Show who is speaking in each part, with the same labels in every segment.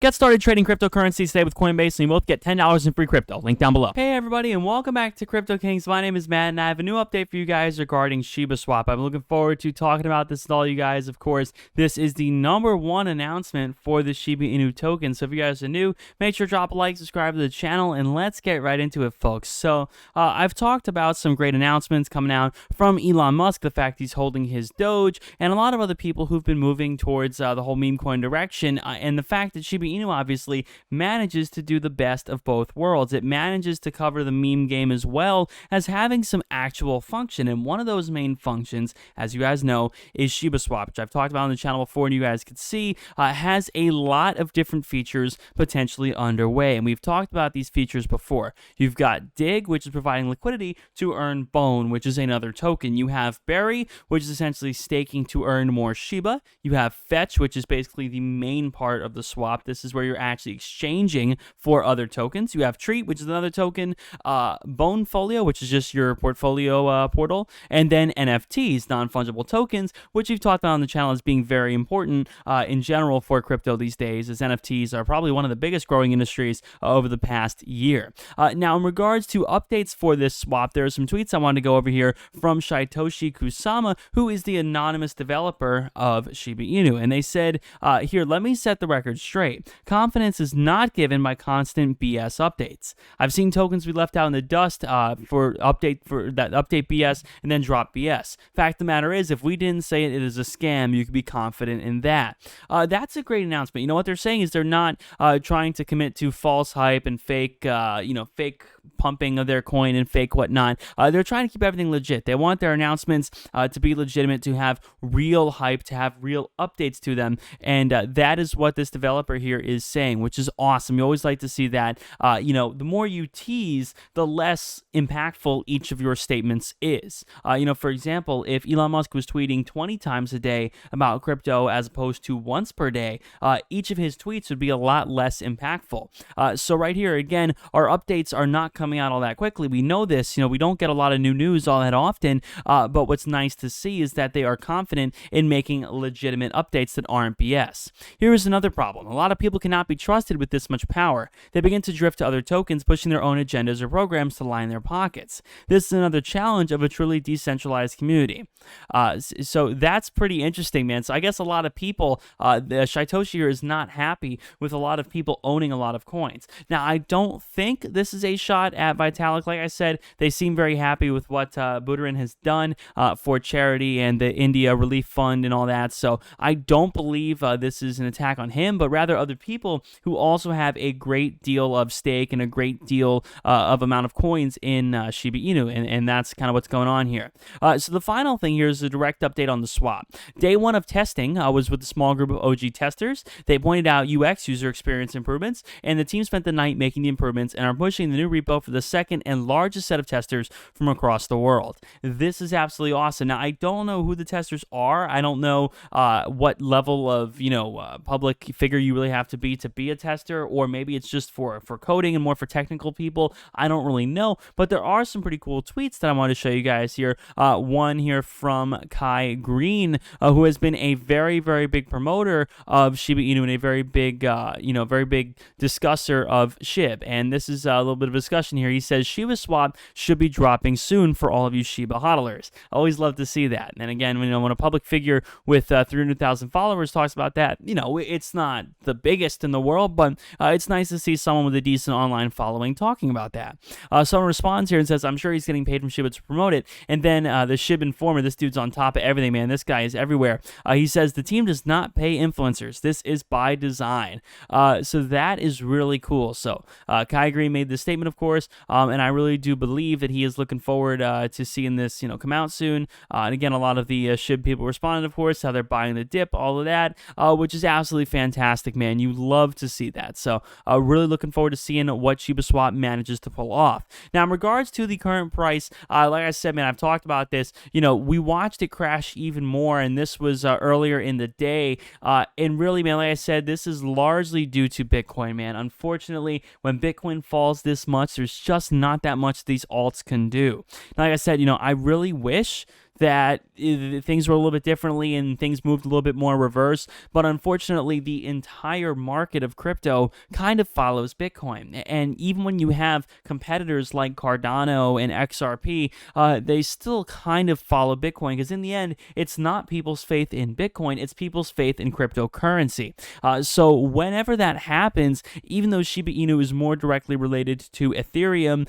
Speaker 1: Get started trading cryptocurrencies today with Coinbase, and you both get $10 in free crypto. Link down below. Hey everybody, and welcome back to Crypto Kings. My name is Matt, and I have a new update for you guys regarding Shiba Swap. I'm looking forward to talking about this with all you guys. Of course, this is the #1 announcement for the Shiba Inu token. So if you guys are new, make sure to drop a like, subscribe to the channel, and let's get right into it, folks. So I've talked about some great announcements coming out from Elon Musk, the fact he's holding his Doge, and a lot of other people who've been moving towards the whole meme coin direction, and the fact that Shiba Inu obviously manages to do the best of both worlds. It manages to cover the meme game as well as having some actual function, and one of those main functions, as you guys know, is Shiba Swap, which I've talked about on the channel before, and you guys can see has a lot of different features potentially underway, and we've talked about these features before. You've got Dig, which is providing liquidity to earn Bone, which is another token. You have Bury, which is essentially staking to earn more Shiba. You have Fetch, which is basically the main part of the swap. This is where you're actually exchanging for other tokens. You have Treat, which is another token, Bone Folio, which is just your portfolio portal, and then NFTs, non-fungible tokens, which we've talked about on the channel as being very important in general for crypto these days, as NFTs are probably one of the biggest growing industries over the past year. Now, in regards to updates for this swap, there are some tweets I wanted to go over here from Satoshi Kusama, who is the anonymous developer of Shiba Inu, and they said, here, let me set the record straight. Confidence is not given by constant BS updates. I've seen tokens be left out in the dust for update BS and then drop BS. Fact of the matter is, if we didn't say it is a scam, you could be confident in that. That's a great announcement. You know what they're saying is they're not trying to commit to false hype and fake, fake pumping of their coin and fake whatnot. They're trying to keep everything legit. They want their announcements to be legitimate, to have real hype, to have real updates to them, and that is what this developer here is saying, which is awesome. You always like to see that. The more you tease, the less impactful each of your statements is. For example, if Elon Musk was tweeting 20 times a day about crypto as opposed to once per day, each of his tweets would be a lot less impactful. So right here, again, our updates are not coming out all that quickly. We know this. We don't get a lot of new news all that often, but what's nice to see is that they are confident in making legitimate updates that aren't BS. Here is another problem. A lot of people cannot be trusted with this much power. They begin to drift to other tokens, pushing their own agendas or programs to line their pockets. This is another challenge of a truly decentralized community. So that's pretty interesting, man. So I guess a lot of people, Satoshi here is not happy with a lot of people owning a lot of coins. Now, I don't think this is a shot at Vitalik. Like I said, they seem very happy with what Buterin has done for charity and the India Relief Fund and all that. So I don't believe this is an attack on him, but rather other people who also have a great deal of stake and a great deal of amount of coins in Shiba Inu, and that's kind of what's going on here. So the final thing here is a direct update on the swap. Day 1 of testing was with a small group of OG testers. They pointed out UX, user experience improvements, and the team spent the night making the improvements and are pushing the new repo for the second and largest set of testers from across the world. This is absolutely awesome. Now, I don't know who the testers are. I don't know what level of public figure you really have to be a tester, or maybe it's just for coding and more for technical people. I don't really know, but there are some pretty cool tweets that I want to show you guys here. One here from Kai Green, who has been a very, very big promoter of Shiba Inu and a very big, very big discusser of Shib. And this is a little bit of a discussion here. He says Shiba Swap should be dropping soon for all of you Shiba hodlers. I always love to see that. And again, when a public figure with 300,000 followers talks about that, it's not the biggest in the world, but it's nice to see someone with a decent online following talking about that. Someone responds here and says, I'm sure he's getting paid from Shiba to promote it. And then the Shib Informer, this dude's on top of everything, man. This guy is everywhere. He says, the team does not pay influencers. This is by design. So that is really cool. So Kai Green made this statement, of course, and I really do believe that he is looking forward to seeing this, come out soon. And again, a lot of the Shib people responded, of course, how they're buying the dip, all of that, which is absolutely fantastic, man. You love to see that. So really looking forward to seeing what Shiba Swap manages to pull off. Now, in regards to the current price, like I said, man, I've talked about this. We watched it crash even more, and this was earlier in the day. And really, man, like I said, this is largely due to Bitcoin, man. Unfortunately, when Bitcoin falls this much, there's just not that much these alts can do. Now, like I said, I really wish that things were a little bit differently and things moved a little bit more reverse. But unfortunately, the entire market of crypto kind of follows Bitcoin. And even when you have competitors like Cardano and XRP, they still kind of follow Bitcoin, because in the end, it's not people's faith in Bitcoin, it's people's faith in cryptocurrency. So whenever that happens, even though Shiba Inu is more directly related to Ethereum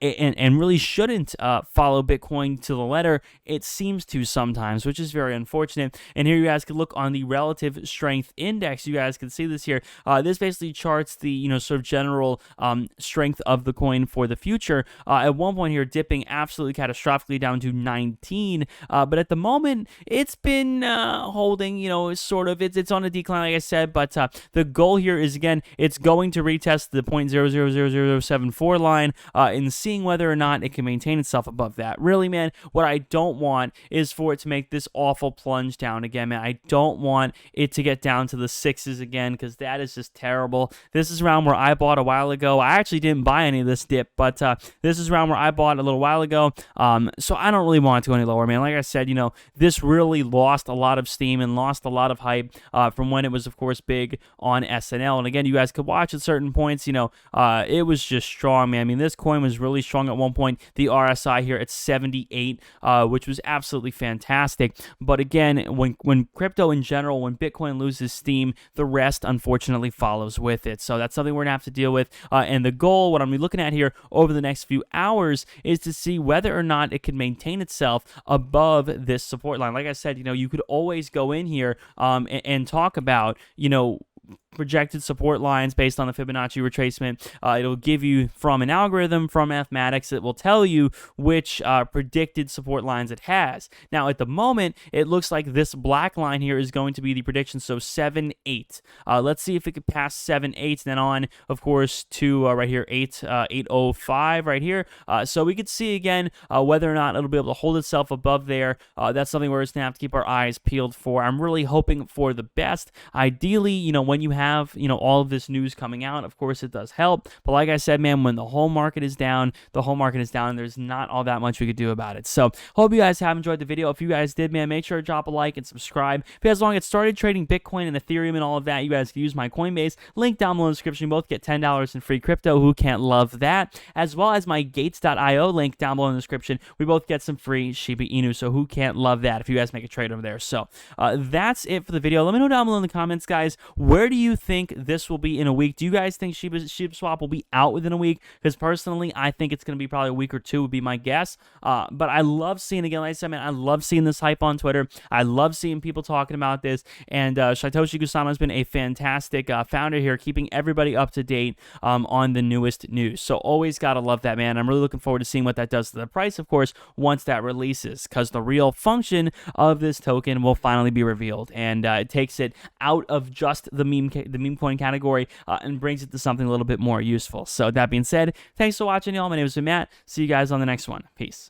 Speaker 1: and really shouldn't follow Bitcoin to the letter, it seems to sometimes, which is very unfortunate. And here you guys can look on the relative strength index. You guys can see this here. This basically charts the sort of general strength of the coin for the future. At one point here, dipping absolutely catastrophically down to 19, but at the moment it's been holding. Sort of it's on a decline, like I said. But the goal here is, again, it's going to retest the 0.000074 line and seeing whether or not it can maintain itself above that. Really, man, what I don't want is for it to make this awful plunge down again, man. I don't want it to get down to the 6s again, because that is just terrible. This is around where I bought a while ago. I actually didn't buy any of this dip, but this is around where I bought a little while ago. So I don't really want to go any lower, man. Like I said, this really lost a lot of steam and lost a lot of hype from when it was, of course, big on SNL. And again, you guys could watch at certain points, it was just strong, man. I mean, this coin was really strong at one point. The RSI here at 78, which was absolutely fantastic. But again, when crypto in general, when Bitcoin loses steam, the rest unfortunately follows with it. So that's something we're gonna have to deal with. And the goal, what I'm gonna be looking at here over the next few hours, is to see whether or not it can maintain itself above this support line. Like I said, you could always go in here and talk about, projected support lines based on the Fibonacci retracement. It'll give you, from an algorithm, from mathematics, it will tell you which predicted support lines it has. Now, at the moment, it looks like this black line here is going to be the prediction, so 7, 8. Let's see if it could pass 7, 8, then on, of course, to right here, 805 right here. So we could see again whether or not it'll be able to hold itself above there. That's something we're just going to have to keep our eyes peeled for. I'm really hoping for the best. Ideally, when you have all of this news coming out, of course it does help, but like I said, man, when the whole market is down, the whole market is down, and there's not all that much we could do about it. So hope you guys have enjoyed the video. If you guys did, man, make sure to drop a like and subscribe. If you guys want to get started trading Bitcoin and Ethereum and all of that, you guys can use my Coinbase link down below in the description. You both get $10 in free crypto. Who can't love that? As well as my gates.io link down below in the description. We both get some free Shiba Inu, so who can't love that if you guys make a trade over there? So that's it for the video. Let me know down below in the comments, guys, where do you think this will be in a week? Do you guys think ShibaSwap will be out within a week? Because personally, I think it's going to be probably a week or two, would be my guess. But I love seeing, again, like I said, man, I love seeing this hype on Twitter. I love seeing people talking about this. And Satoshi Kusama has been a fantastic founder here, keeping everybody up to date on the newest news. So always got to love that, man. I'm really looking forward to seeing what that does to the price, of course, once that releases, because the real function of this token will finally be revealed. And it takes it out of just the meme coin category and brings it to something a little bit more useful. So that being said, thanks for watching, y'all. My name is Matt. See you guys on the next one. Peace.